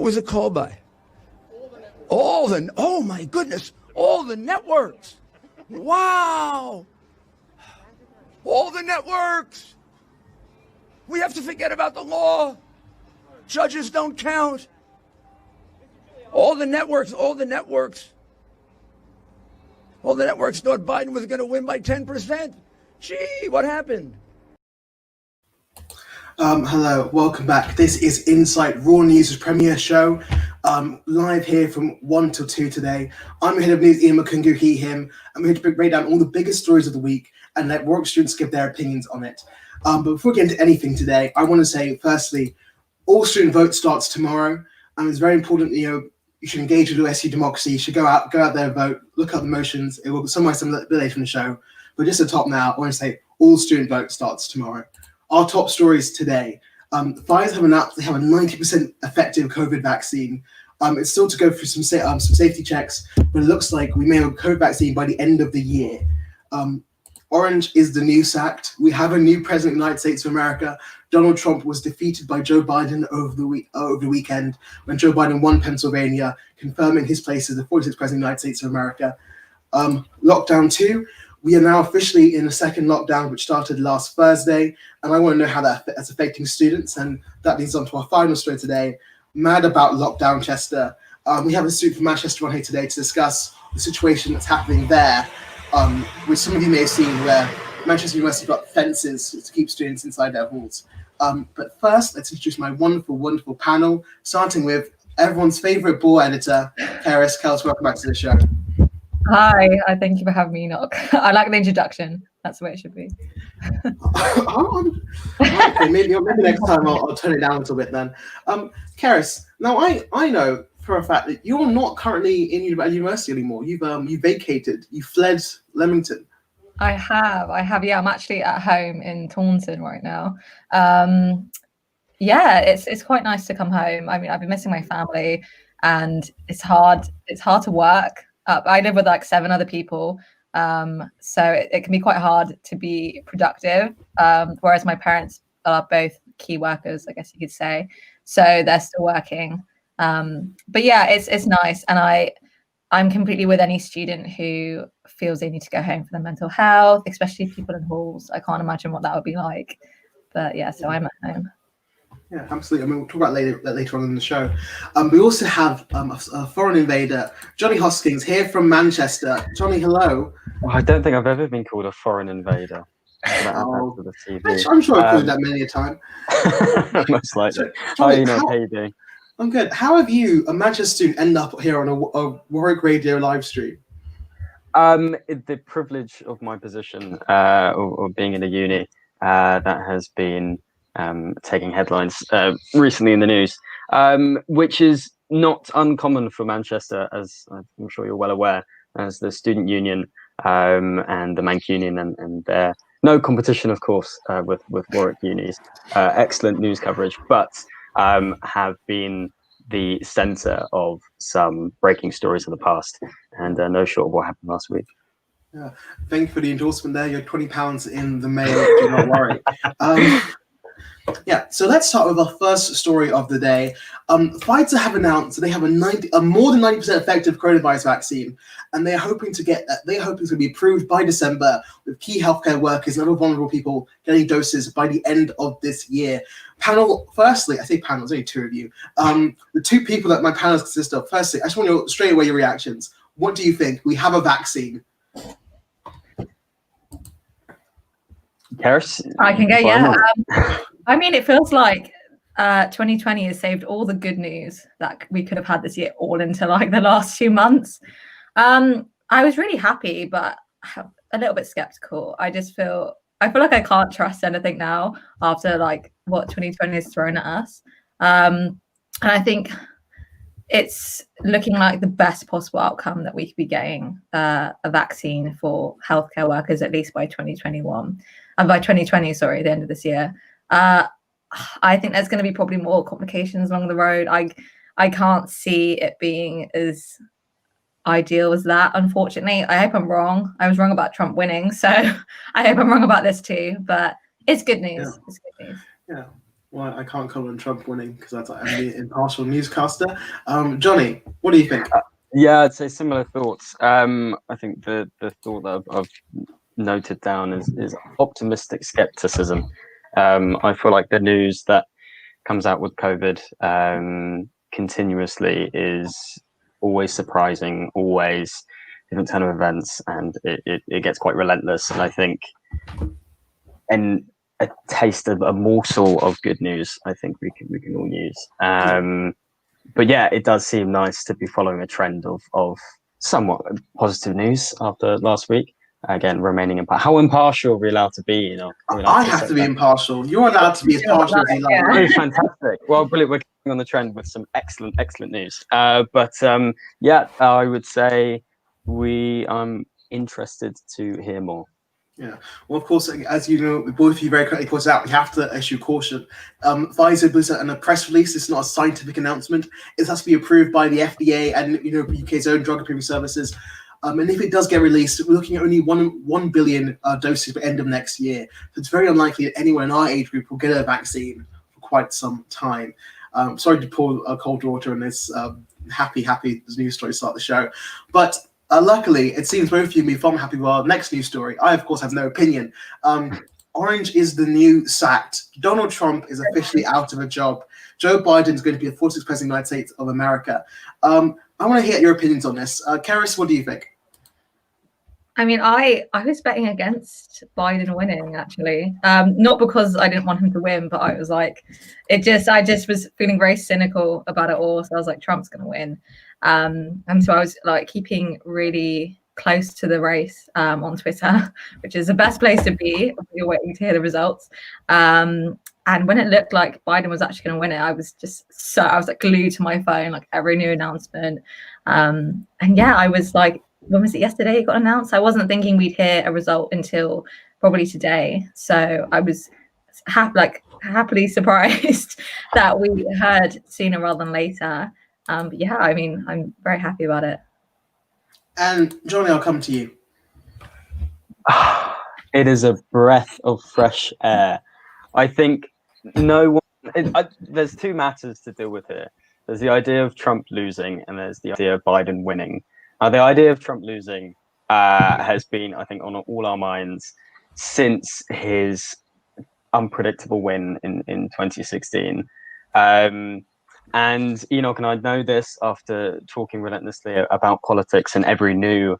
was it called by? Oh my goodness, all the networks. Wow. All the networks. We have to forget about the law. Judges don't count. All the networks thought Biden was going to win by 10%. Gee, what happened? Hello, welcome back. This is Insight, Raw News' premiere show. Live here from 1 till 2 today. I'm your head of news, Ian Makungu, he, him. I'm here to break down all the biggest stories of the week and let Warwick students give their opinions on it. But before we get into anything today, I want to say, firstly, all student vote starts tomorrow. It's very important, you should engage with OSU democracy. You should go out there, vote, look up the motions. It will be somewhere a bit later in the show. But just at the top now, I want to say all student vote starts tomorrow. Our top stories today. Pfizer have announced they have a 90% effective COVID vaccine. It's still to go through some safety checks, but it looks like we may have a COVID vaccine by the end of the year. Orange is the new sacked. We have a new president of the United States of America. Donald Trump was defeated by Joe Biden over the weekend when Joe Biden won Pennsylvania, confirming his place as the 46th president of the United States of America. Lockdown 2. We are now officially in a second lockdown, which started last Thursday, and I want to know how that's affecting students, and that leads on to our final story today. Mad about lockdown, Chester. We have a student from Manchester on here today to discuss the situation that's happening there, which some of you may have seen, where Manchester University got fences to keep students inside their halls. But first, let's introduce my wonderful, wonderful panel, starting with everyone's favorite ball editor, Karis. Kels, welcome back to the show. Hi, thank you for having me, Enoch. I like the introduction. That's the way it should be. Okay, maybe next time I'll turn it down a little bit then. Karis, now I know for a fact that you're not currently in university anymore. You vacated. You fled Leamington. I have. Yeah, I'm actually at home in Taunton right now. Yeah, it's quite nice to come home. I mean, I've been missing my family, and it's hard. It's hard to work. I live with like 7 other people, so it can be quite hard to be productive, whereas my parents are both key workers, I guess you could say, so they're still working. But yeah, it's nice, and I'm completely with any student who feels they need to go home for their mental health, especially people in halls. I can't imagine what that would be like, but yeah, so I'm at home. Yeah, absolutely. I mean, we'll talk about later on in the show. We also have a foreign invader, Johnny Hoskins, here from Manchester. Johnny, hello. Well, I don't think I've ever been called a foreign invader. I'm sure I've called that many a time. Most likely. So, Johnny, how are you doing? I'm good. How have you, a Manchester student, end up here on a Warwick Radio live stream? The privilege of my position, or being in a uni, that has been taking headlines recently in the news, which is not uncommon for Manchester, as I'm sure you're well aware, as the student union and the Manc Union and their no competition, of course, with Warwick unis. Excellent news coverage, but have been the centre of some breaking stories of the past, and no short of what happened last week. Yeah, thank you for the endorsement there. You're £20 in the mail. Do not worry. Yeah, so let's start with our first story of the day. Pfizer have announced that they have a more than 90% effective coronavirus vaccine, and they're hoping to be approved by December, with key healthcare workers and other vulnerable people getting doses by the end of this year. Panel, firstly, I say panel, there's only 2 of you. The 2 people that my panels consist of. Firstly, I just want to straight away your reactions. What do you think? We have a vaccine. Karis? I can go, yeah. I mean, it feels like 2020 has saved all the good news that we could have had this year all into like the last 2 months. I was really happy, but a little bit skeptical. I feel like I can't trust anything now after like what 2020 has thrown at us. And I think it's looking like the best possible outcome that we could be getting a vaccine for healthcare workers, at least by 2021. And by 2020, sorry, the end of this year. I think there's going to be probably more complications along the road. I can't see it being as ideal as that, unfortunately. I hope I'm wrong. I was wrong about Trump winning, so I hope I'm wrong about this too. But it's good news. Yeah. It's good news. Yeah. Well, I can't call on Trump winning because I'm the impartial newscaster. Johnny, what do you think? Yeah, I'd say similar thoughts. I think the thought that I've noted down is optimistic skepticism. I feel like the news that comes out with COVID continuously is always surprising, always different turn of events, and it gets quite relentless. And I think, and a taste of a morsel of good news, I think we can all use. But yeah, it does seem nice to be following a trend of somewhat positive news after last week. Again, remaining impartial. How impartial are we allowed to be? You know, I have to be impartial. You're allowed to be as partial as you like. Oh, fantastic. Well, brilliant. We're coming on the trend with some excellent news. But yeah, I would say I'm interested to hear more. Yeah. Well, of course, as you know, both of you very correctly pointed out, we have to issue caution. Pfizer was in a press release. It's not a scientific announcement. It has to be approved by the FDA and UK's own drug approving services. And if it does get released, we're looking at only 1 billion doses by the end of next year. So it's very unlikely that anyone in our age group will get a vaccine for quite some time. Sorry to pour cold water on this happy news story to start the show. But luckily, it seems both of you will be far happy with our next news story. I, of course, have no opinion. Orange is the new sacked. Donald Trump is officially out of a job. Joe Biden is going to be the 46th president of the United States of America. I want to hear your opinions on this. Karis, what do you think? I mean, I was betting against Biden winning, actually. Not because I didn't want him to win, but I was like, I just was feeling very cynical about it all. So I was like, Trump's going to win. And so I was like keeping really close to the race on Twitter, which is the best place to be if you're waiting to hear the results. And when it looked like Biden was actually going to win it, I was like glued to my phone, like every new announcement. And yeah, I was like, when was it yesterday it got announced? I wasn't thinking we'd hear a result until probably today. So I was happily surprised that we heard sooner rather than later. But yeah, I mean, I'm very happy about it. And Johnny, I'll come to you. It is a breath of fresh air. I think there's two matters to deal with here. There's the idea of Trump losing, and there's the idea of Biden winning. The idea of Trump losing has been, I think, on all our minds since his unpredictable win in 2016. And Enoch and I know this after talking relentlessly about politics and every new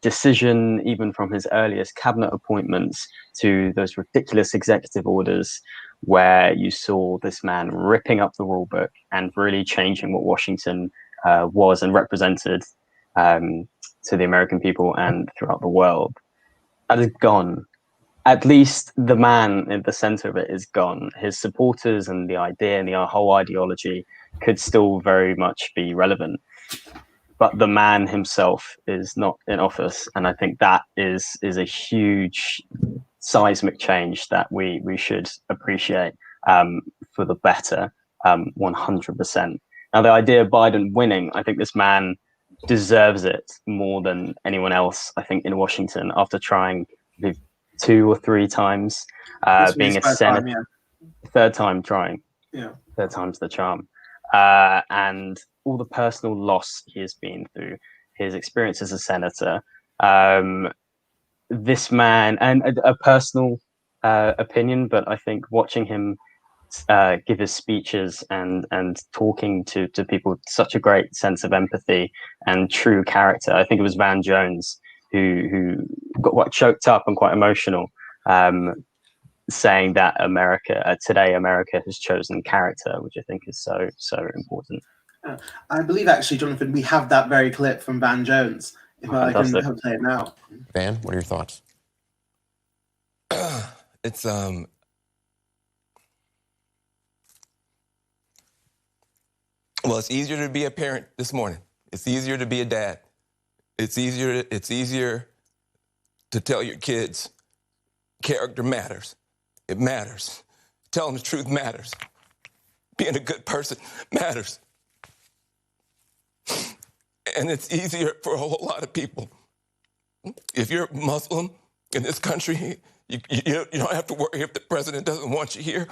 decision, even from his earliest cabinet appointments to those ridiculous executive orders where you saw this man ripping up the rule book and really changing what Washington was and represented to the American people and throughout the world. That is gone. At least the man in the center of it is gone. His supporters and the idea and the whole ideology could still very much be relevant. But the man himself is not in office. And I think that is a huge seismic change that we should appreciate for the better, 100%. Now, the idea of Biden winning, I think this man deserves it more than anyone else, I think, in Washington, after trying 2 or 3 times, being a senator, third time trying. Yeah. Third time's the charm. And all the personal loss he has been through, his experience as a senator, this man, and a personal opinion, but I think watching him give his speeches and talking to people with such a great sense of empathy and true character. I think it was Van Jones who got quite choked up and quite emotional, saying that today America has chosen character, which I think is so important. I believe actually, Jonathan, we have that very clip from Van Jones. If I can play it now. Van, what are your thoughts? It's well, it's easier to be a parent this morning. It's easier to be a dad. It's easier to tell your kids character matters. It matters. Telling the truth matters. Being a good person matters. And it's easier for a whole lot of people. If you're Muslim in this country, you don't have to worry if the president doesn't want you here.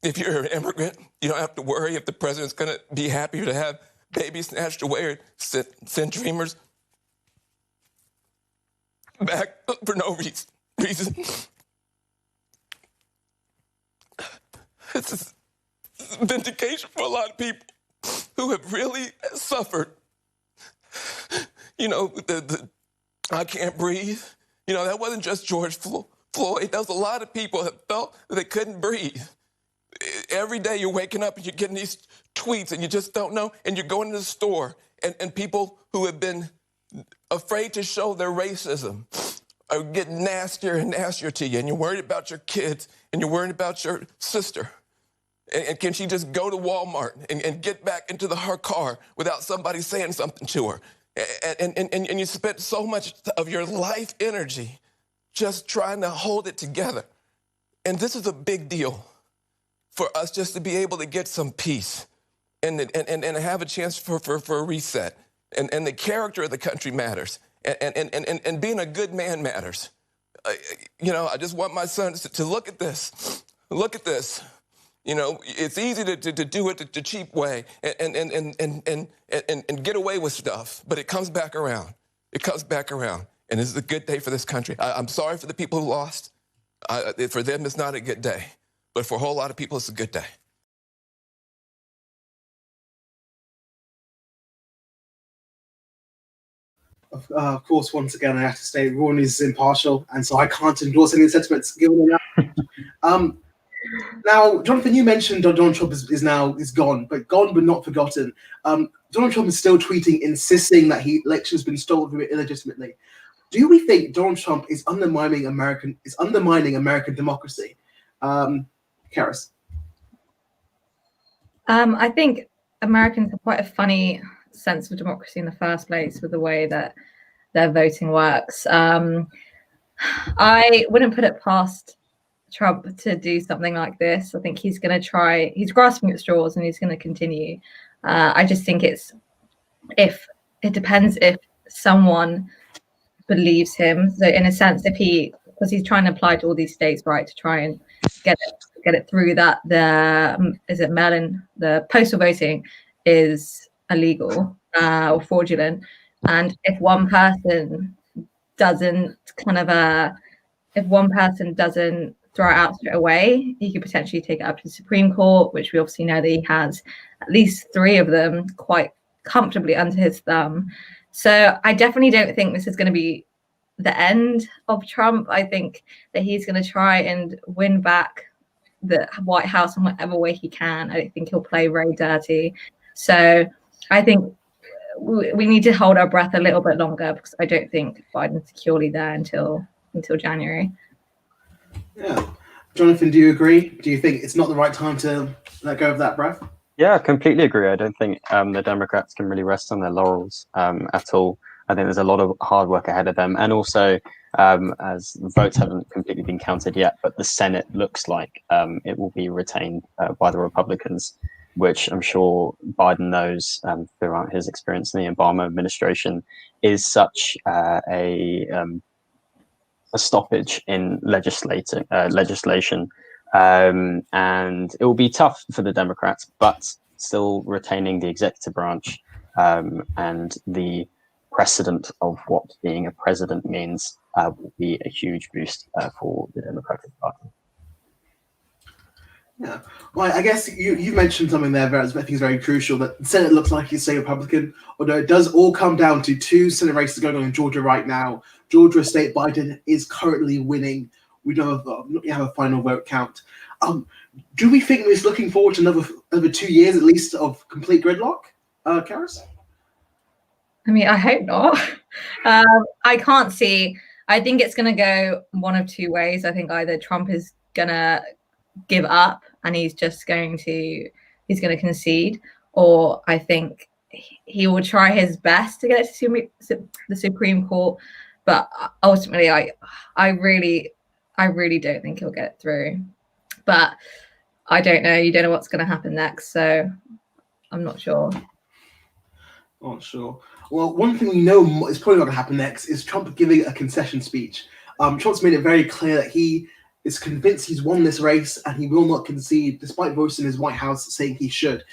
If you're an immigrant, you don't have to worry if the president's going to be happier to have babies snatched away or send dreamers back for no reason. This is vindication for a lot of people who have really suffered. You know, the I can't breathe. You know, that wasn't just George Floyd. That was a lot of people that felt that they couldn't breathe. Every day you're waking up and you're getting these tweets and you just don't know, and you're going to the store and people who have been afraid to show their racism are getting nastier and nastier to you, and you're worried about your kids and you're worried about your sister. And can she just go to Walmart and get back into her car without somebody saying something to her? And you spent so much of your life energy just trying to hold it together. And this is a big deal for us just to be able to get some peace and have a chance for a reset. And the character of the country matters. And being a good man matters. You know, I just want my sons to look at this. Look at this. You know, it's easy to do it the cheap way and get away with stuff, but it comes back around. It comes back around. And this is a good day for this country. I'm sorry for the people who lost. For them, it's not a good day. But for a whole lot of people, it's a good day. Of course, once again, I have to state Raw News is impartial, and so I can't endorse any sentiments given now. Now, Jonathan, you mentioned Donald Trump is gone, but not forgotten. Donald Trump is still tweeting, insisting that election's been stolen from him illegitimately. Do we think Donald Trump is undermining American democracy? Karis? I think Americans have quite a funny sense of democracy in the first place with the way that their voting works. I wouldn't put it past Trump to do something like this. I think he's going to try. He's grasping at straws and he's going to continue. I just think it depends if someone believes him. So in a sense, because he's trying to apply to all these states, right, to try and get it through that the postal voting is illegal or fraudulent, and if one person doesn't throw it out straight away, he could potentially take it up to the Supreme Court, which we obviously know that he has at least 3 of them quite comfortably under his thumb. So I definitely don't think this is going to be the end of Trump. I think that he's going to try and win back the White House in whatever way he can. I don't think he'll play very dirty. So I think we need to hold our breath a little bit longer, because I don't think Biden's securely there until January. Yeah. Jonathan, do you agree? Do you think it's not the right time to let go of that breath? Yeah, I completely agree. I don't think the Democrats can really rest on their laurels at all. I think there's a lot of hard work ahead of them. And also, as votes haven't completely been counted yet, but the Senate looks like it will be retained by the Republicans, which I'm sure Biden knows throughout his experience in the Obama administration is such a stoppage in legislation. And it will be tough for the Democrats, but still retaining the executive branch and the precedent of what being a president means will be a huge boost for the Democratic Party. Yeah, well, I guess you mentioned something there that I think is very crucial, that the Senate looks like it's a Republican, although it does all come down to 2 Senate races going on in Georgia right now. Georgia State Biden is currently winning. We don't have a final vote count. Do we think we're looking forward to another 2 years at least of complete gridlock, Karis? I mean, I hope not. I can't see. I think it's going to go one of 2 ways. I think either Trump is going to give up and he's going to concede, or I think he will try his best to get it to the Supreme Court. But ultimately, I really don't think he'll get it through. But I don't know. You don't know what's going to happen next, so I'm not sure. Not sure. Well, one thing we know is probably not going to happen next is Trump giving a concession speech. Trump's made it very clear that he is convinced he's won this race and he will not concede, despite votes in his White House saying he should.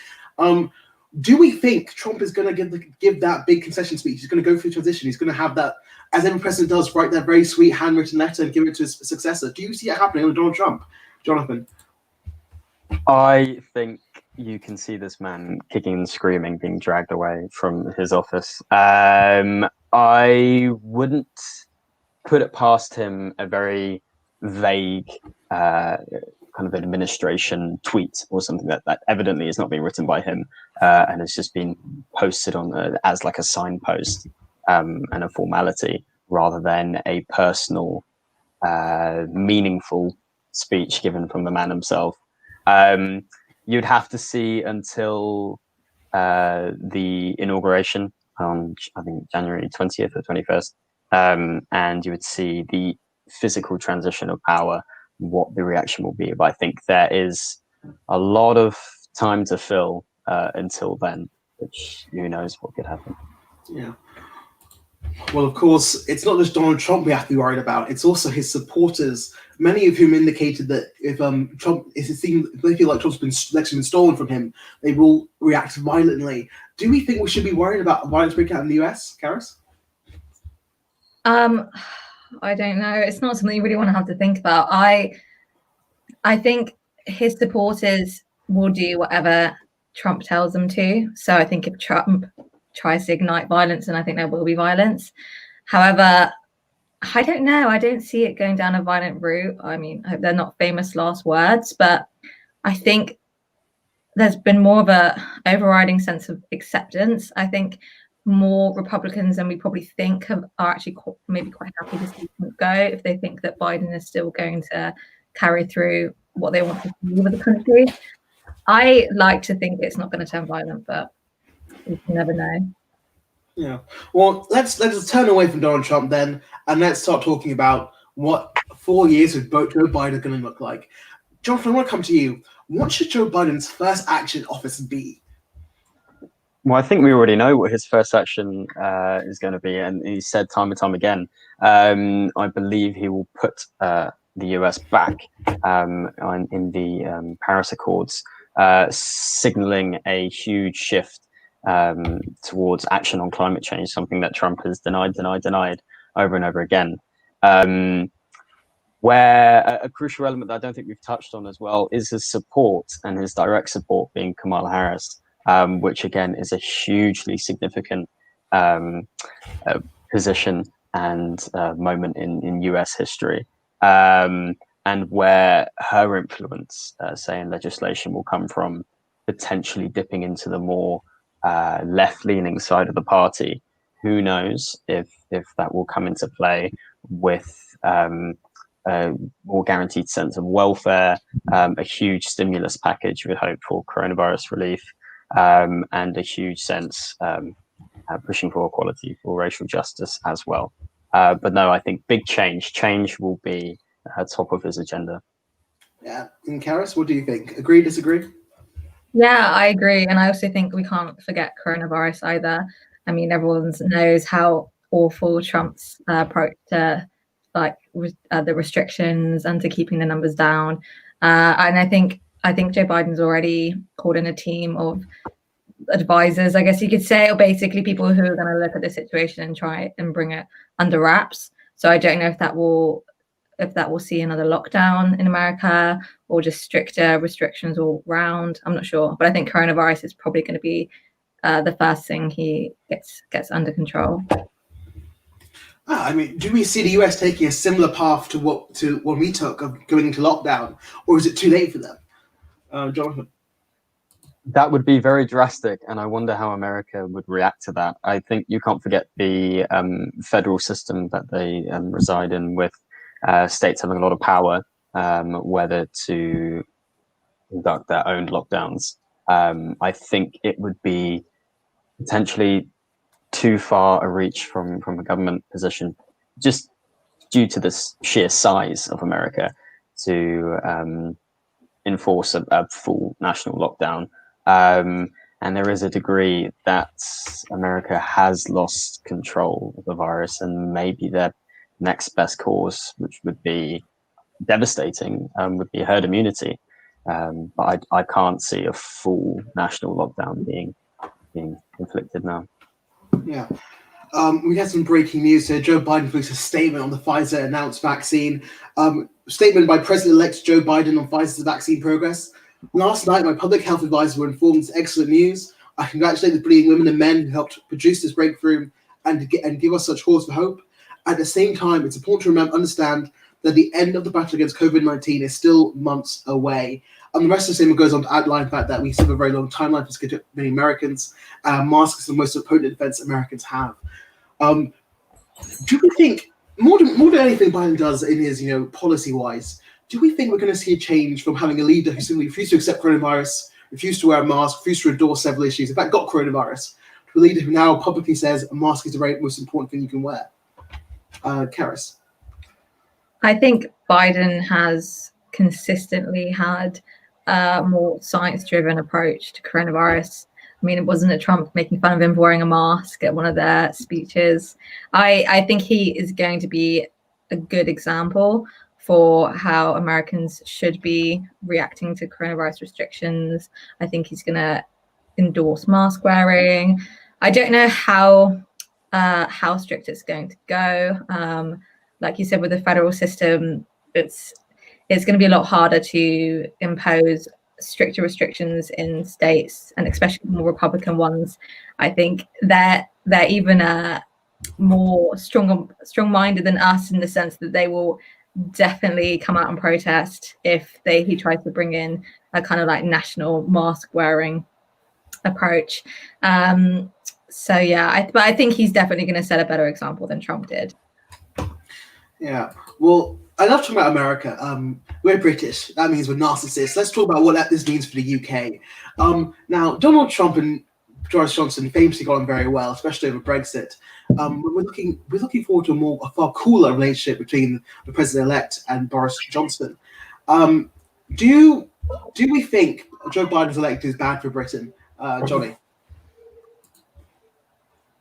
Do we think Trump is going to give that big concession speech? He's going to go through transition. He's going to have that, as every president does, write that very sweet handwritten letter and give it to his successor. Do you see it happening with Donald Trump, Jonathan? I think you can see this man kicking and screaming, being dragged away from his office. I wouldn't put it past him a very vague kind of administration tweet or something that evidently is not being written by him and has just been posted on as like a signpost and a formality rather than a personal, meaningful speech given from the man himself. You'd have to see until the inauguration on, I think, January 20th or 21st, and you would see the physical transition of power, what the reaction will be. But I think there is a lot of time to fill until then, which who knows what could happen. Yeah. Well, of course, it's not just Donald Trump we have to be worried about. It's also his supporters, many of whom indicated that if they feel like Trump's been stolen from him, they will react violently. Do we think we should be worried about violence breaking out in the US, Karis? I don't know. It's not something you really want to have to think about. I think his supporters will do whatever Trump tells them to. So I think if Trump tries to ignite violence, then I think there will be violence. However, I don't know. I don't see it going down a violent route. I mean, I hope they're not famous last words, but I think there's been more of a overriding sense of acceptance. I think more Republicans than we probably think are actually maybe quite happy to see Trump go if they think that Biden is still going to carry through what they want to do with the country. I like to think it's not going to turn violent, but you never know. Yeah. Well, let's turn away from Donald Trump then, and let's start talking about what 4 years with Joe Biden are going to look like. Jonathan, I want to come to you. What should Joe Biden's first action in office be? Well, I think we already know what his first action is going to be, and he said time and time again. I believe he will put the US back in the Paris Accords, signaling a huge shift towards action on climate change, something that Trump has denied over and over again. Where a crucial element that I don't think we've touched on as well is his support, and his direct support being Kamala Harris, which again is a hugely significant position and moment in US history, and where her influence, say in legislation, will come from potentially dipping into the more left-leaning side of the party. Who knows if that will come into play with a more guaranteed sense of welfare, a huge stimulus package we hope for coronavirus relief, and a huge sense pushing for equality, for racial justice as well. But no, I think big change will be top of his agenda. Yeah, and Karis, what do you think? Agree, disagree? Yeah, I agree. And I also think we can't forget coronavirus either. I mean, everyone knows how awful Trump's approach to the restrictions and to keeping the numbers down. And I think Joe Biden's already called in a team of advisors, I guess you could say, or basically people who are going to look at the situation and try and bring it under wraps. So I don't know if that will see another lockdown in America or just stricter restrictions all round. I'm not sure, but I think coronavirus is probably going to be the first thing he gets under control. I mean, do we see the US taking a similar path to what we took of going into lockdown, or is it too late for them? Jonathan? That would be very drastic, and I wonder how America would react to that. I think you can't forget the federal system that they reside in, with states having a lot of power, whether to conduct their own lockdowns. I think it would be potentially too far a reach from a government position, just due to the sheer size of America, to enforce a full national lockdown. And there is a degree that America has lost control of the virus, and maybe their next best course, which would be devastating would be herd immunity. But I can't see a full national lockdown being inflicted now. Yeah. We had some breaking news here. Joe Biden released a statement on the Pfizer announced vaccine. Statement by President-elect Joe Biden on Pfizer's vaccine progress. Last night, my public health advisors were informed it's excellent news. I congratulate the brilliant women and men who helped produce this breakthrough and give us such cause for hope. At the same time, it's important to understand that the end of the battle against COVID-19 is still months away. And the rest of the statement goes on to outline the fact that we still have a very long timeline for this to many Americans. Masks are the most potent defense Americans have. Do we think, more than anything Biden does in his, policy-wise, do we think we're going to see a change from having a leader who simply refused to accept coronavirus, refused to wear a mask, refused to endorse several issues, in fact got coronavirus, to a leader who now publicly says a mask is the very most important thing you can wear? Karis? I think Biden has consistently had a more science-driven approach to coronavirus. I mean, it wasn't it Trump making fun of him for wearing a mask at one of their speeches. I think he is going to be a good example for how Americans should be reacting to coronavirus restrictions. I think he's going to endorse mask wearing. I don't know how strict it's going to go. Like you said, with the federal system, it's going to be a lot harder to impose stricter restrictions in states, and especially more Republican ones. I think they're even more strong-minded than us, in the sense that they will definitely come out and protest if he tries to bring in a kind of like national mask wearing approach. So yeah, but I think he's definitely going to set a better example than Trump did. Yeah, well, I love talking about America. We're British. That means we're narcissists. Let's talk about what this means for the UK. Now, Donald Trump and Boris Johnson famously got on very well, especially over Brexit. We're looking forward to a far cooler relationship between the president-elect and Boris Johnson. Do we think Joe Biden's elect is bad for Britain, Johnny?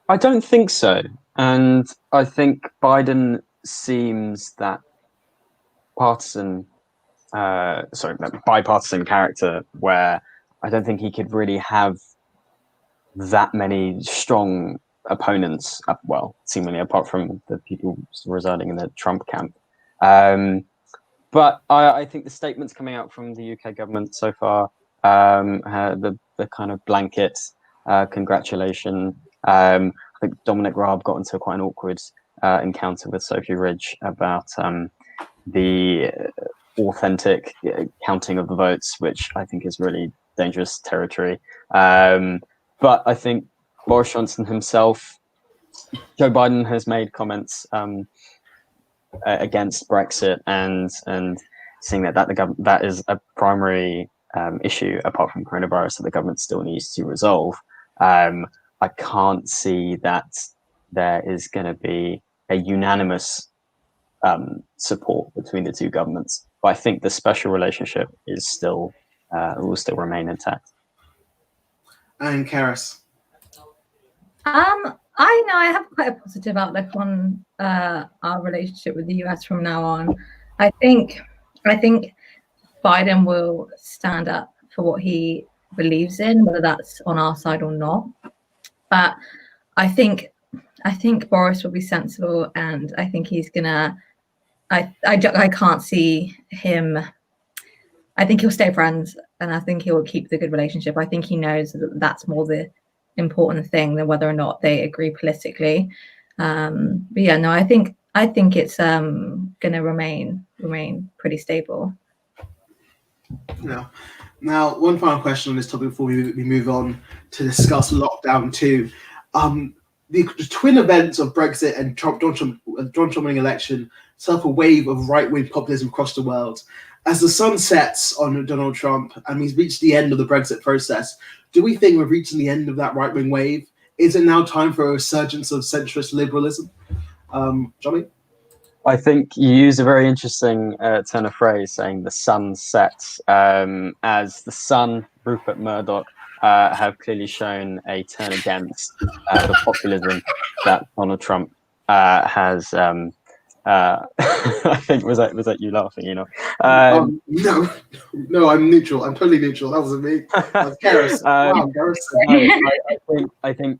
I don't think so, and I think Biden seems that bipartisan character where I don't think he could really have that many strong opponents, seemingly apart from the people residing in the Trump camp. But I think the statements coming out from the UK government so far, the kind of blanket congratulation. I think Dominic Raab got into quite an awkward encounter with Sophie Ridge about the authentic counting of the votes, which I think is really dangerous territory. But I think Boris Johnson himself, Joe Biden has made comments against Brexit and saying that is a primary issue apart from coronavirus that the government still needs to resolve. I can't see that there is going to be a unanimous support between the two governments, but I think the special relationship will still remain intact. And Karis? I have quite a positive outlook on our relationship with the US from now on. I think Biden will stand up for what he believes in, whether that's on our side or not. But I think Boris will be sensible, and I think he's gonna. I can't see him. I think he'll stay friends, and I think he'll keep the good relationship. I think he knows that that's more the important thing than whether or not they agree politically. But yeah, no, I think it's gonna remain pretty stable. Yeah. Now, one final question on this topic before we move on to discuss lockdown 2. The twin events of Brexit and Trump winning election set up a wave of right-wing populism across the world. As the sun sets on Donald Trump and he's reached the end of the Brexit process, do we think we're reaching the end of that right-wing wave? Is it now time for a resurgence of centrist liberalism? Johnny? I think you use a very interesting turn of phrase, saying the sun sets, as the Sun, Rupert Murdoch, have clearly shown a turn against the populism that Donald Trump has I think was that you laughing, you know? No, I'm neutral. I'm totally neutral. That wasn't me. That's Karis. Wow, embarrassing. I think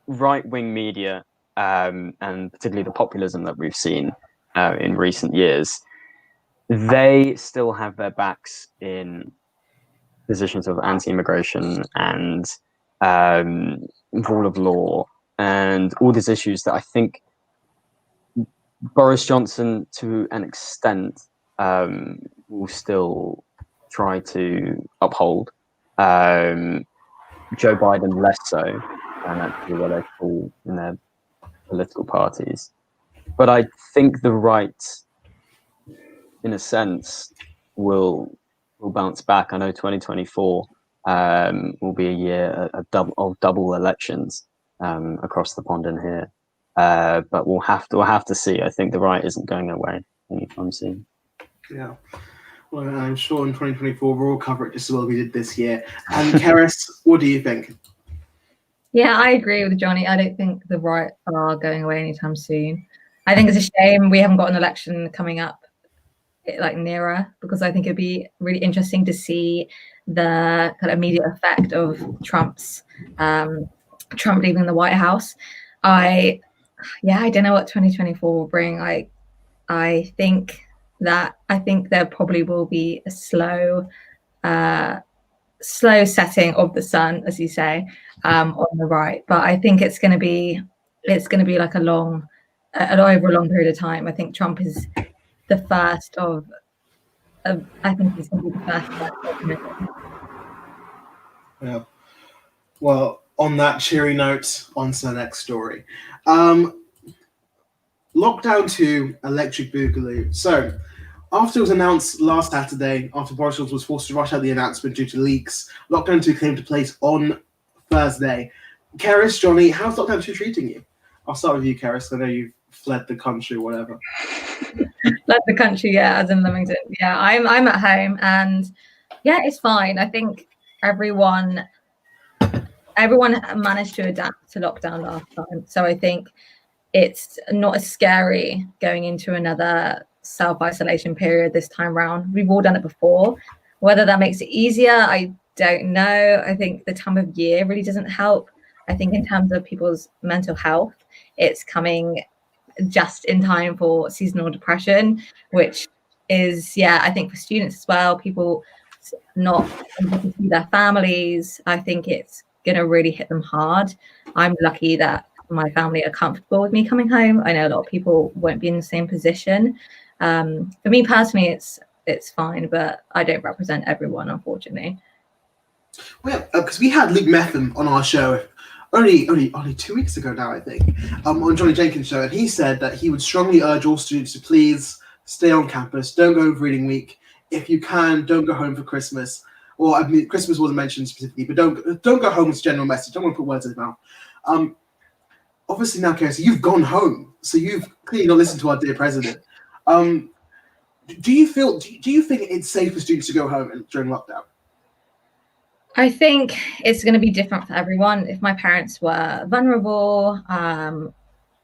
right-wing media, and particularly the populism that we've seen in recent years, they still have their backs in positions of anti-immigration and rule of law and all these issues that I think Boris Johnson, to an extent, will still try to uphold. Joe Biden less so, and actually what they call in their political parties. But I think the right, in a sense, will bounce back. I know 2024 will be a year of double elections across the pond in here. But we'll have to see. I think the right isn't going away anytime soon. Yeah. Well, I'm sure in 2024 we'll cover it just as well as we did this year. And Karis, what do you think? Yeah, I agree with Johnny. I don't think the right are going away anytime soon. I think it's a shame we haven't got an election coming up like nearer, because I think it'd be really interesting to see the kind of immediate effect of Trump leaving the White House. I don't know what 2024 will bring. I think there probably will be a slow setting of the sun, as you say, on the right. But I think it's going to be like over a long period of time. I think Trump is the first of. I think he's going to be the first. Yeah. Well, on that cheery note, on to the next story. Lockdown 2, Electric Boogaloo. So, after it was announced last Saturday, after Boris Johnson was forced to rush out the announcement due to leaks, Lockdown 2 came to place on Thursday. Karis, Johnny, how's Lockdown 2 treating you? I'll start with you, Karis. I know you've fled the country or whatever. Fled the country, yeah, as in Leamington. Yeah, I'm at home, and yeah, it's fine. I think everyone managed to adapt to lockdown last time, so I think it's not as scary going into another self-isolation period this time round. We've all done it before. Whether that makes it easier, I don't know. I think the time of year really doesn't help. I think in terms of people's mental health, it's coming just in time for seasonal depression, which is, I think for students as well, people not able to see their families. I think it's going to really hit them hard. I'm lucky that my family are comfortable with me coming home. I know a lot of people won't be in the same position. For me personally, it's fine, but I don't represent everyone, unfortunately. Well, because we had Luke Metham on our show only 2 weeks ago now, I think, on Johnny Jenkins' show, and he said that he would strongly urge all students to please stay on campus, don't go over reading week. If you can, don't go home for Christmas. Or I mean, Christmas wasn't mentioned specifically, but don't go home as a general message. Don't want to put words in his mouth. Obviously now, Karis, you've gone home, so you've clearly not listened to our dear president. Do you think it's safe for students to go home during lockdown? I think it's going to be different for everyone. If my parents were vulnerable,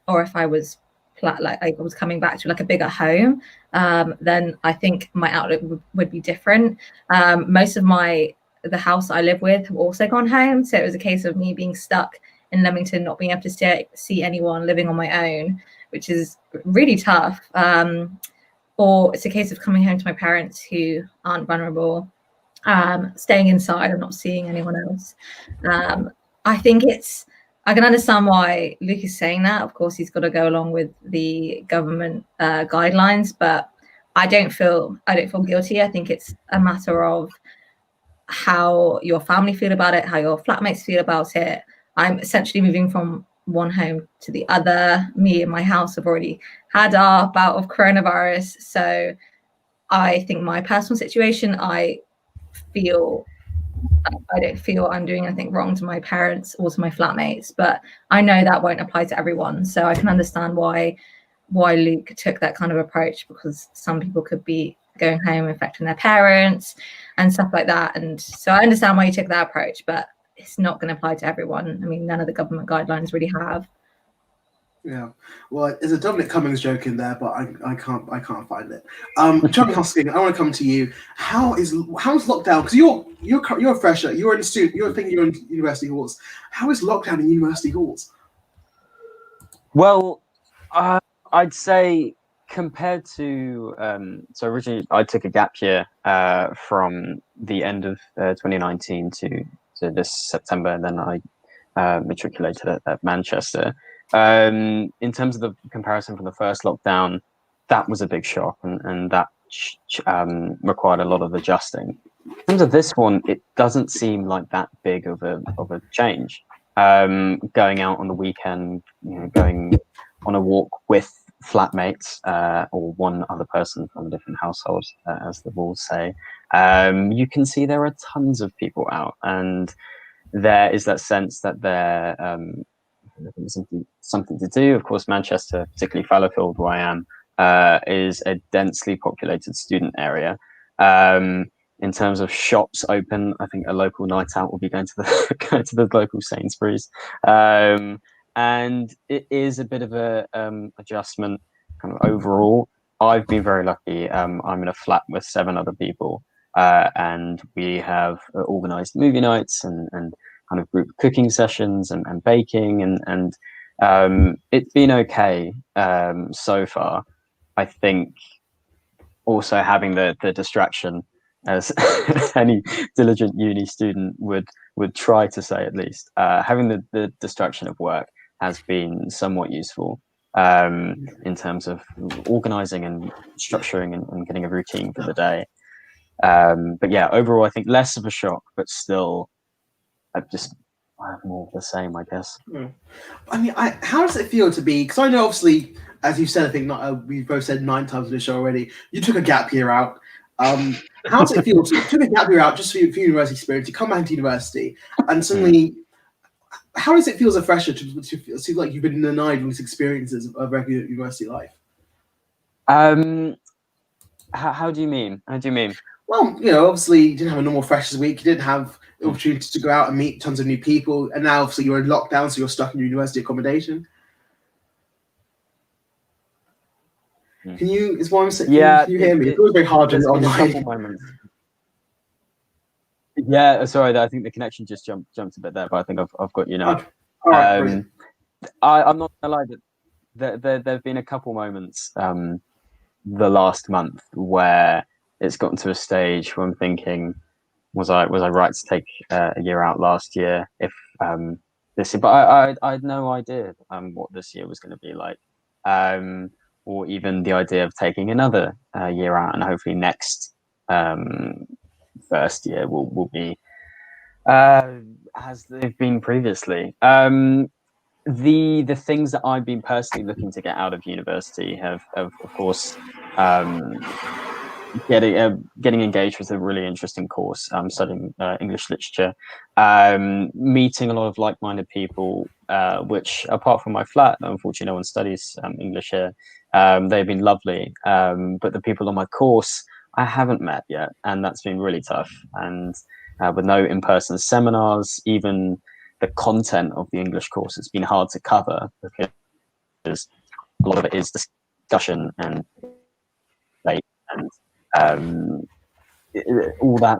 or if I was I was coming back to like a bigger home, then I think my outlook would be different. Most of the house I live with have also gone home, so it was a case of me being stuck in Leamington, not being able to see anyone, living on my own, which is really tough. Or it's a case of coming home to my parents who aren't vulnerable, staying inside and not seeing anyone else. I think I can understand why Luke is saying that. Of course, he's got to go along with the government guidelines, but I don't feel guilty. I think it's a matter of how your family feel about it, how your flatmates feel about it. I'm essentially moving from one home to the other. Me and my house have already had our bout of coronavirus. So I think my personal situation, I don't feel I'm doing anything wrong to my parents or to my flatmates, but I know that won't apply to everyone. So I can understand why Luke took that kind of approach, because some people could be going home infecting their parents and stuff like that. And so I understand why he took that approach, but it's not going to apply to everyone. I mean, none of the government guidelines really have. Yeah. Well, there's a Dominic Cummings joke in there, but I can't find it. John Hosking, I want to come to you. How's lockdown? Because you're a fresher. You're in student. You're in university halls. How is lockdown in university halls? Well, I'd say compared to so originally I took a gap year from the end of 2019 to this September, and then I matriculated at Manchester. In terms of the comparison from the first lockdown, that was a big shock, and that required a lot of adjusting. In terms of this one, it doesn't seem like that big of a change. Going out on the weekend, going on a walk with flatmates or one other person from a different household, as the rules say, you can see there are tons of people out, and there is that sense that they're something to do. Of course, Manchester, particularly Fallowfield, where I am, is a densely populated student area. In terms of shops open, I think a local night out will be going to the local Sainsbury's, and it is a bit of a adjustment kind of overall. I've been very lucky. I'm in a flat with 7 other people, and we have organised movie nights and kind of group cooking sessions and baking, and it's been okay so far. I think also having the distraction, as any diligent uni student would try to say, at least having the distraction of work has been somewhat useful in terms of organising and structuring and getting a routine for the day. But yeah, overall, I think less of a shock, but still, I have more of the same, I guess. I mean, how does it feel to be? Because I know, obviously, as you said, I think we've both said 9 times in the show already. You took a gap year out. How does it feel to take a gap year out just for university experience? You come back to university, and suddenly, how does it feel as a fresher to feel like you've been denied all these experiences of regular university life? How do you mean? How do you mean? Well, obviously you didn't have a normal freshers week. You didn't have the opportunity to go out and meet tons of new people, and now obviously you're in lockdown, so you're stuck in your university accommodation. Can you? Is what I'm saying. Yeah, can you hear me? It's always very hard to online. Yeah, sorry, I think the connection just jumped a bit there, but I think I've got you now. Okay. All right, I'm not gonna lie, that there've been a couple moments the last month where it's gotten to a stage where I'm thinking, was I right to take a year out last year? If this year, but I had no idea what this year was going to be like, or even the idea of taking another year out, and hopefully next first year will be as they've been previously. The things that I've been personally looking to get out of university have of course getting engaged with a really interesting course. I'm studying English literature, meeting a lot of like-minded people, which apart from my flat, unfortunately no one studies English here. They've been lovely, but the people on my course I haven't met yet, and that's been really tough. And with no in-person seminars, even the content of the English course has been hard to cover because a lot of it is discussion and debate and all that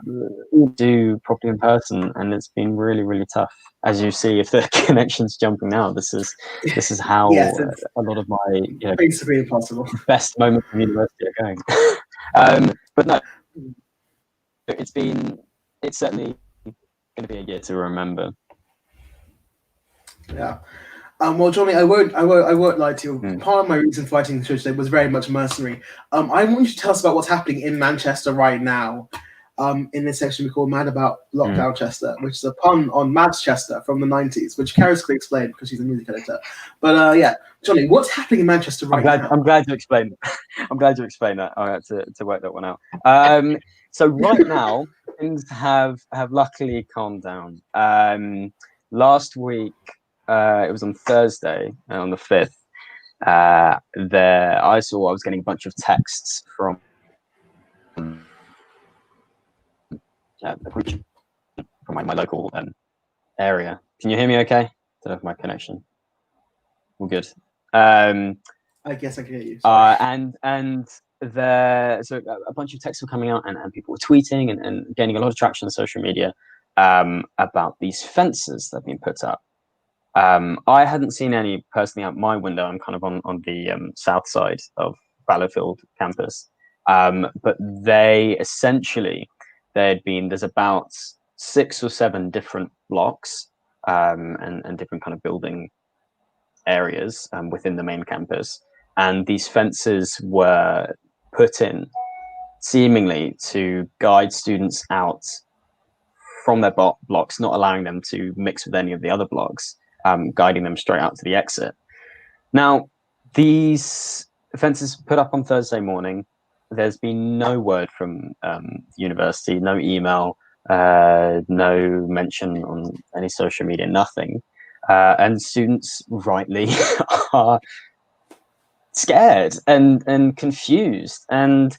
all do properly in person, and it's been really tough. As you see, if the connection's jumping now, this is how a lot of my basically impossible best moments of university are going. But no, it's certainly going to be a year to remember. Yeah. Well, Johnny, I won't lie to you. Part of my reason for writing the show today was very much mercenary. I want you to tell us about what's happening in Manchester right now. In this section we call Mad About Lockdown Chester, which is a pun on Manchester from the 90s, which Karis could explain because she's a music editor. But yeah, Johnny, what's happening in Manchester right now? I'm glad you explained. I'm glad you explained that. I had to work that one out. So right now things have luckily calmed down. Last week, it was on Thursday, on the 5th. I was getting a bunch of texts from my local area. Can you hear me okay? Don't know if my connection. All good. I guess I can hear you. So a bunch of texts were coming out, and people were tweeting and gaining a lot of traction on social media about these fences that have been put up. I hadn't seen any personally out my window. I'm kind of on the south side of Fallowfield campus, but there's about 6 or 7 different blocks and different kind of building areas within the main campus, and these fences were put in seemingly to guide students out from their blocks, not allowing them to mix with any of the other blocks, guiding them straight out to the exit. Now, these fences put up on Thursday morning. There's been no word from the university, no email, no mention on any social media, nothing. And students rightly are scared and confused. And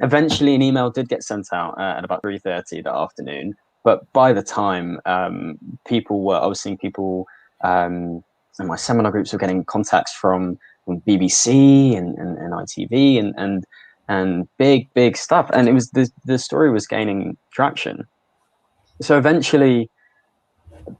eventually an email did get sent out at about 3:30 that afternoon. But by the time I was seeing people in my seminar groups were getting contacts from BBC and ITV and big stuff. And it was the story was gaining traction. So eventually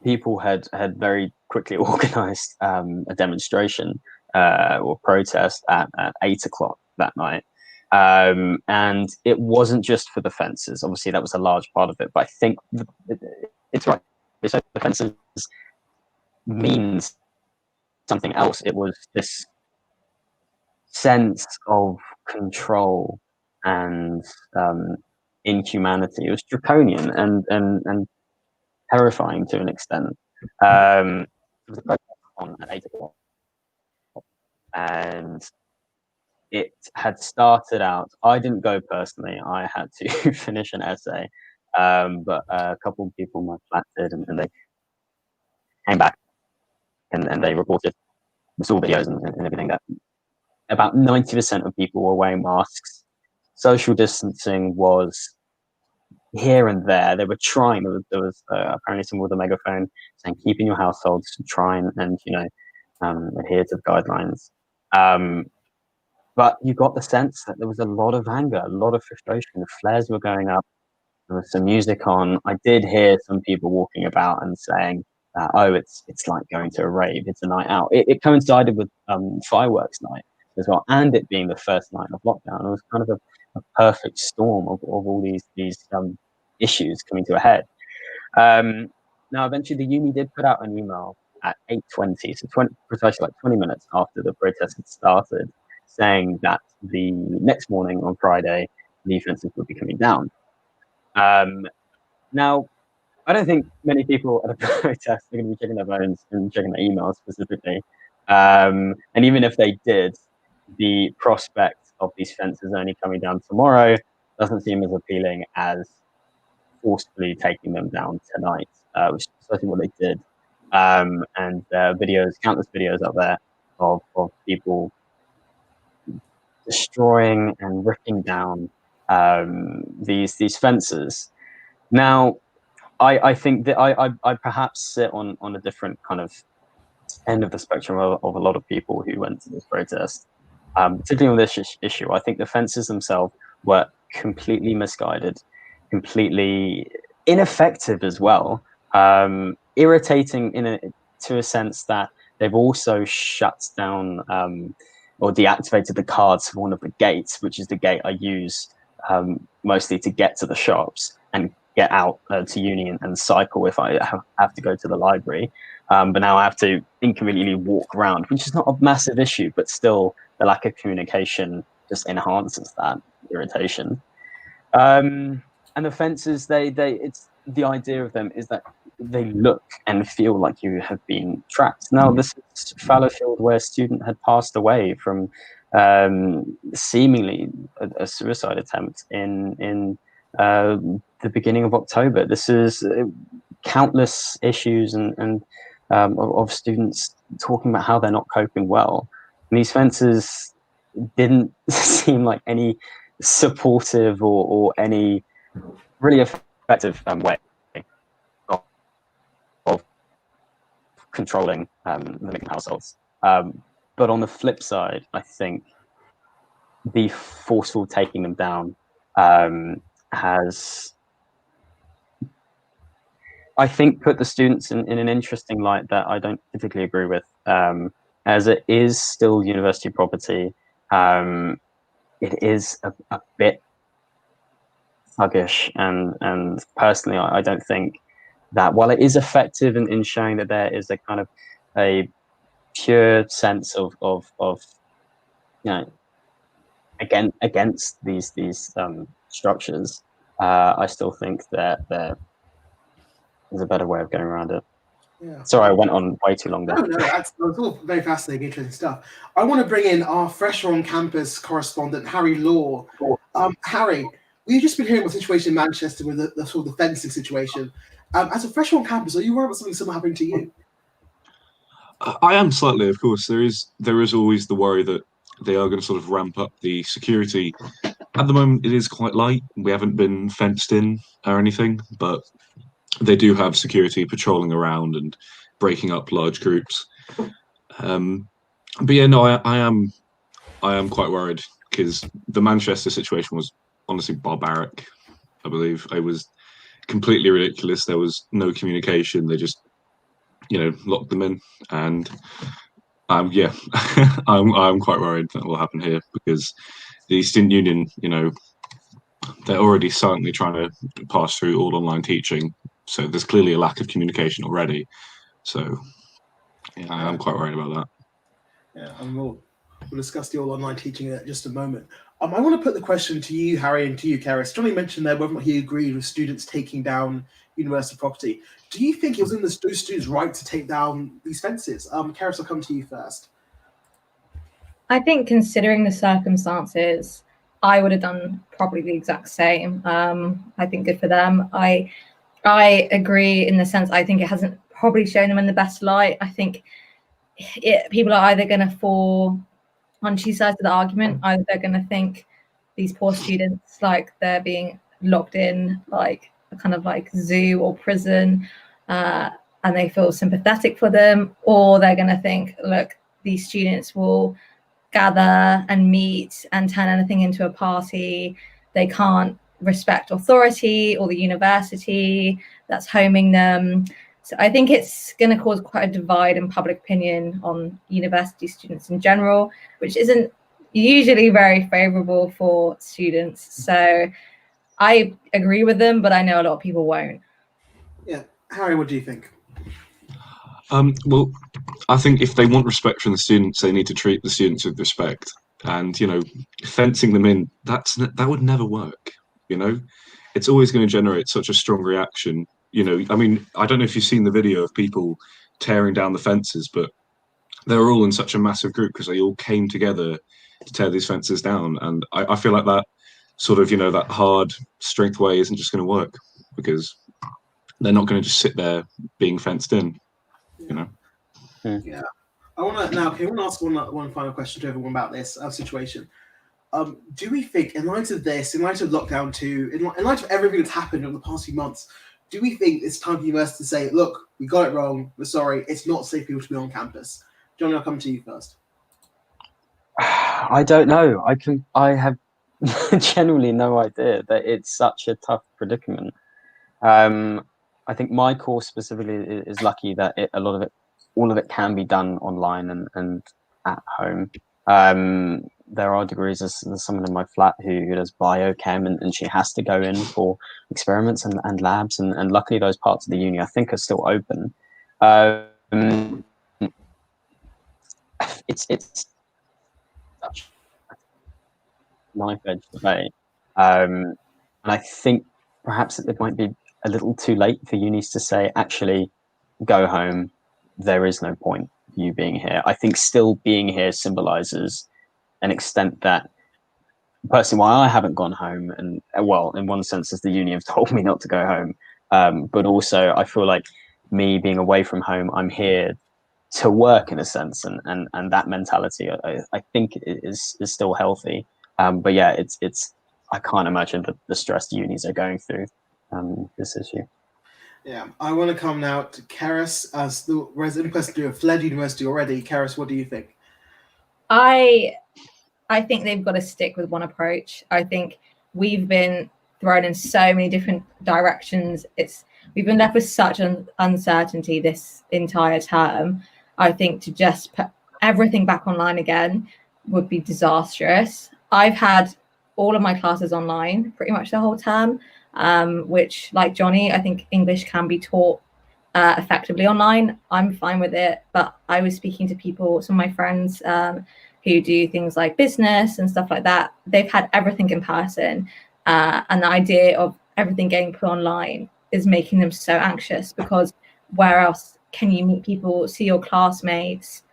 people had very quickly organized a demonstration or protest at 8:00 that night. And it wasn't just for the fences. Obviously, that was a large part of it. But I think it's right. The fences means something else. It was this sense of control and inhumanity. It was draconian and terrifying to an extent. It was on at 8:00, and it had started out. I didn't go personally. I had to finish an essay, but a couple of people in my flat did, and they came back and they reported, saw videos and everything, that about 90% of people were wearing masks. Social distancing was here and there. They were trying. There was apparently someone with a megaphone saying, "Keep in your households, try and adhere to the guidelines." But you got the sense that there was a lot of anger, a lot of frustration. The flares were going up. There was some music on. I did hear some people walking about and saying, "Oh, it's like going to a rave. It's a night out." It coincided with fireworks night as well, and it being the first night of lockdown. It was kind of a perfect storm of all these issues coming to a head. Now, eventually, the uni did put out an email at 8:20, so precisely like 20 minutes after the protest had started, saying that the next morning on Friday, the fences would be coming down. Now, I don't think many people at a protest are going to be checking their phones and checking their emails specifically. And even if they did, the prospect of these fences only coming down tomorrow doesn't seem as appealing as forcefully taking them down tonight, which is precisely what they did. And countless videos out there of people destroying and ripping down these fences. Now, I think that I perhaps sit on a different kind of end of the spectrum of a lot of people who went to this protest, particularly on this issue. I think the fences themselves were completely misguided, completely ineffective as well, irritating to a sense that they've also shut down or deactivated the cards for one of the gates, which is the gate I use mostly to get to the shops and get out to uni and cycle if I have to go to the library. But now I have to inconveniently walk around, which is not a massive issue, but still the lack of communication just enhances that irritation. And the fences, it's the idea of them is that they look and feel like you have been trapped. Now, this is Fallowfield, where a student had passed away from seemingly a suicide attempt in the beginning of October. This is countless issues and of students talking about how they're not coping well. And these fences didn't seem like any supportive or any really effective way of controlling the households. But on the flip side, I think the forceful taking them down has, I think, put the students in an interesting light that I don't particularly agree with. As it is still university property, it is a bit thuggish, and personally, I don't think that while it is effective in showing that there is a kind of a pure sense of you know, against these structures, I still think that there is a better way of going around it. Yeah. Sorry, I went on way too long there. No, that's all very fascinating, interesting stuff. I want to bring in our fresher on campus correspondent, Harry Law. Harry, we've just been hearing about the situation in Manchester with the sort of the fencing situation. As a fresher on campus, are you worried about something similar happening to you? I am slightly, of course. There is always the worry that they are going to sort of ramp up the security. At the moment, it is quite light. We haven't been fenced in or anything, but they do have security patrolling around and breaking up large groups. But yeah, no, I am quite worried because the Manchester situation was honestly barbaric. I believe it was completely ridiculous. There was no communication. They just, locked them in, and yeah, I'm quite worried that will happen here because the student union, they're already silently trying to pass through all online teaching. So there's clearly a lack of communication already. So yeah, I'm quite worried about that. Yeah, and we'll discuss the all online teaching in just a moment. I want to put the question to you, Harry, and to you, Karis. Johnny mentioned there whether or not he agreed with students taking down university property. Do you think it was in those students' right to take down these fences? Karis, I'll come to you first. I think considering the circumstances, I would have done probably the exact same. I think good for them. I agree in the sense I think it hasn't probably shown them in the best light. I think people are either going to fall on two sides of the argument. Either they're going to think these poor students, like they're being locked in like a kind of like zoo or prison, and they feel sympathetic for them, or they're going to think, look, these students will gather and meet and turn anything into a party. They can't respect authority or the university that's homing them. So I think it's going to cause quite a divide in public opinion on university students in general, which isn't usually very favorable for students. So I agree with them, but I know a lot of people won't. Yeah. Harry, what do you think? Well, I think if they want respect from the students, they need to treat the students with respect. And, fencing them in, that would never work. It's always going to generate such a strong reaction. I mean, I don't know if you've seen the video of people tearing down the fences, but they were all in such a massive group because they all came together to tear these fences down. And I feel like that sort of, that hard strength way isn't just going to work because they're not going to just sit there being fenced in, Yeah. I want to ask one final question to everyone about this situation. Do we think, in light of this, in light of lockdown 2, in light of everything that's happened over the past few months, do we think it's time for university to say, look, we got it wrong, we're sorry, it's not safe for people to be on campus? Johnny, I'll come to you first. I don't know. I have generally no idea that it's such a tough predicament. I think my course specifically is lucky that all of it can be done online and at home. There are degrees, there's someone in my flat who does biochem and she has to go in for experiments and labs, and luckily those parts of the uni I think are still open. It's such a knife edge debate, and I think perhaps it might be a little too late for unis to say, actually, go home, there is no point you being here. I think still being here symbolizes an extent that personally why I haven't gone home, and well, in one sense as the uni have told me not to go home, but also I feel like me being away from home, I'm here to work in a sense, and that mentality I think is still healthy, but yeah, it's I can't imagine the stress the unis are going through this issue. Yeah, I want to come now to Karis as the resident person who have fled university already. Karis, what do you think? I think they've got to stick with one approach. I think we've been thrown in so many different directions. We've been left with such an uncertainty this entire term. I think to just put everything back online again would be disastrous. I've had all of my classes online pretty much the whole term, which, like Johnny, I think English can be taught effectively online. I'm fine with it, but I was speaking to people, some of my friends who do things like business and stuff like that. They've had everything in person, and the idea of everything getting put online is making them so anxious, because where else can you meet people, see your classmates?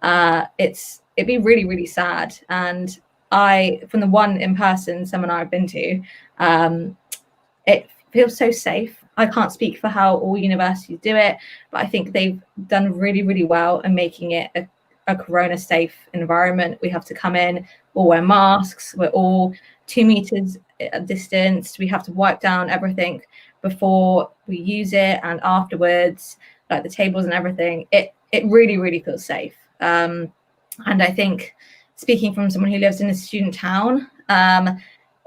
It'd be really, really sad. And from the one in-person seminar I've been to, it feels so safe. I can't speak for how all universities do it, but I think they've done really, really well in making it a corona safe environment. We have to come in, all wear masks, we're all 2 meters distance. We have to wipe down everything before we use it and afterwards, like the tables and everything. It really, really feels safe. And I think, speaking from someone who lives in a student town,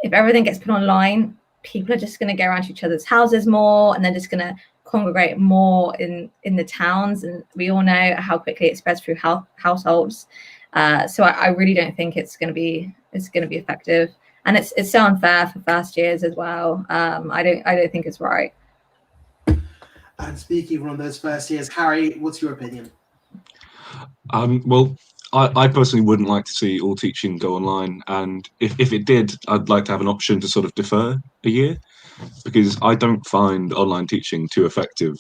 if everything gets put online, people are just going to go around to each other's houses more, and they're just going to congregate more in the towns. And we all know how quickly it spreads through households. So I really don't think it's going to be effective. And it's so unfair for first years as well. I don't think it's right. And speaking of one of those first years, Harry, what's your opinion? Well, I personally wouldn't like to see all teaching go online, and if it did, I'd like to have an option to sort of defer a year, because I don't find online teaching too effective.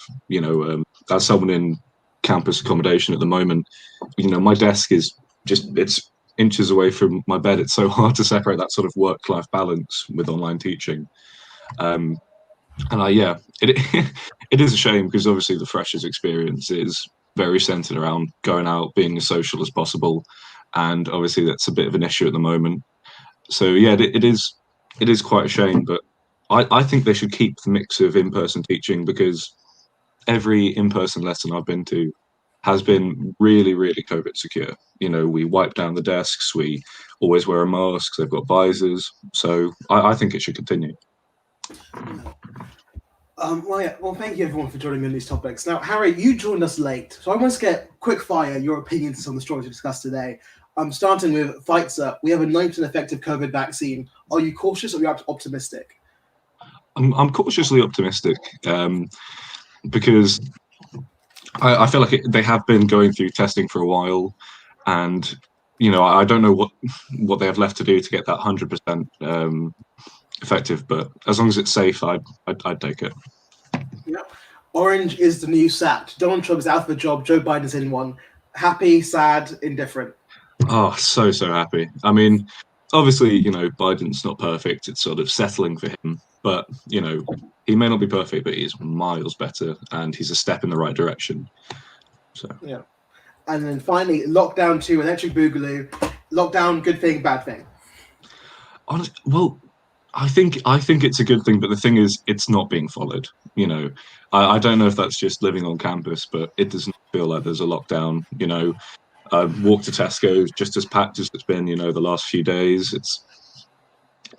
As someone in campus accommodation at the moment, my desk is it's inches away from my bed. It's so hard to separate that sort of work-life balance with online teaching. It is a shame, because obviously the freshers experience is very centered around going out, being as social as possible, and obviously that's a bit of an issue at the moment. So yeah, it is quite a shame, but I think they should keep the mix of in-person teaching, because every in-person lesson I've been to has been really, really COVID secure. We wipe down the desks, we always wear a mask, they've got visors, so I think it should continue. Well, thank you everyone for joining me on these topics. Now, Harry, you joined us late, so I want to get quick fire your opinions on the stories we discussed today. Starting with Pfizer, we have a 90% effective COVID vaccine. Are you cautious or are you optimistic? I'm cautiously optimistic, because I feel like they have been going through testing for a while, and I don't know what they have left to do to get that 100% effective, but as long as it's safe, I'd take it. Yeah. Orange is the new SAT. Donald Trump is out of a job. Joe Biden's in one. Happy, sad, indifferent? Oh, so happy. I mean, obviously, Biden's not perfect. It's sort of settling for him, but he may not be perfect, but he is miles better, and he's a step in the right direction. So yeah. And then finally, lockdown 2, electric boogaloo. Lockdown, good thing, bad thing? Honestly, well, I think it's a good thing, but the thing is, it's not being followed. I don't know if that's just living on campus, but it doesn't feel like there's a lockdown. I walked to Tesco, just as packed as it's been, the last few days. It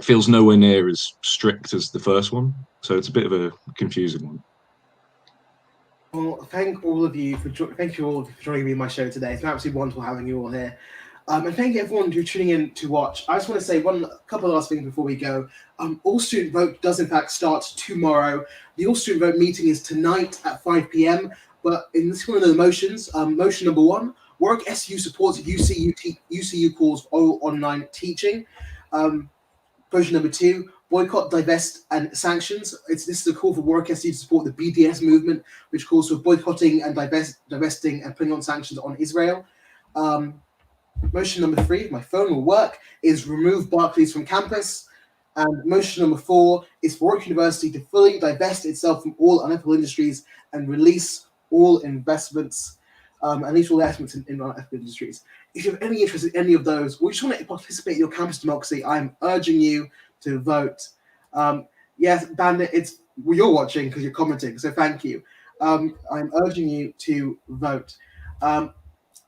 feels nowhere near as strict as the first one, so it's a bit of a confusing one. Well, thank you all of you for joining me on my show today. It's been absolutely wonderful having you all here. And thank you everyone who's tuning in to watch. I just want to say a couple of last things before we go. All Student Vote does in fact start tomorrow. The All Student Vote meeting is tonight at 5 p.m. But in this one of the motions, motion number 1, Warwick SU supports UCU calls for all online teaching. Motion number 2, boycott, divest, and sanctions. This is a call for Warwick SU to support the BDS movement, which calls for boycotting and divesting and putting on sanctions on Israel. Motion number 3, my phone will work, is remove Barclays from campus. And motion number 4 is for Warwick University to fully divest itself from all unethical industries and release all investments, at least all the investments in unethical industries. If you have any interest in any of those, or you just want to participate in your campus democracy, I'm urging you to vote. Yes, Bandit, you're watching because you're commenting, so thank you. I'm urging you to vote.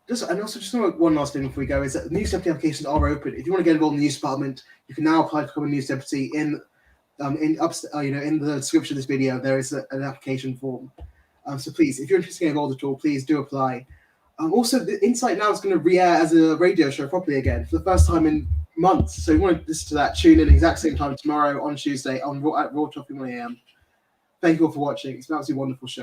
Just one last thing before we go is that news deputy applications are open. If you want to get involved in the news department, you can now apply to become a news deputy. In the description of this video, there is an application form. So please, if you're interested in getting involved at all, please do apply. Also, the Insight now is going to re-air as a radio show properly again for the first time in months. So if you want to listen to that, tune in exact same time tomorrow on Tuesday at Raw Talk 1 AM. Thank you all for watching. It's an absolutely wonderful show.